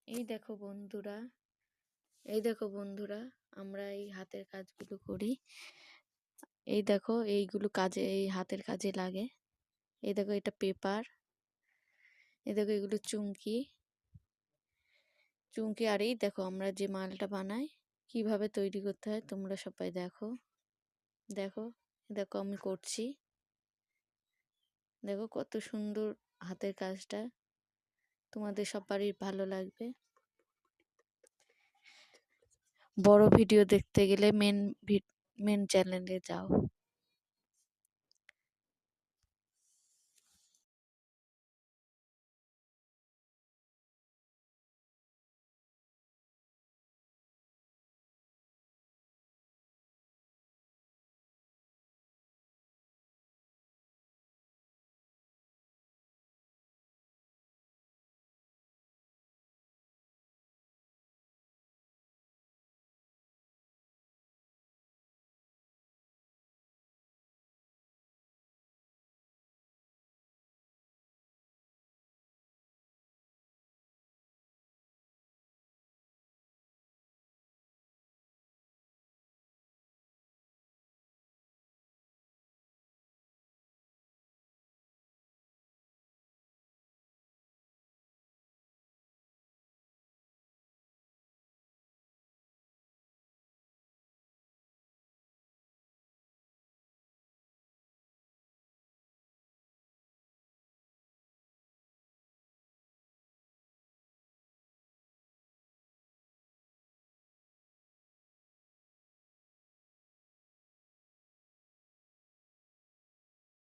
এই দেখো বন্ধুরা এই দেখো বন্ধুরা, আমরা এই হাতের কাজগুলো করি। এই দেখো এইগুলো কাজে, এই হাতের কাজে লাগে। এই দেখো এটা পেপার। এই দেখো এগুলো চুমকি চুমকি। আর এই দেখো আমরা যে মালটা বানাই কিভাবে তৈরি করতে হয় তোমরা সবাই দেখো। দেখো দেখো আমি করছি। দেখো কত সুন্দর হাতের কাজটা, তোমাদের সবারই ভালো লাগবে। বড় ভিডিও দেখতে গেলে মেন চ্যানেলে যাও।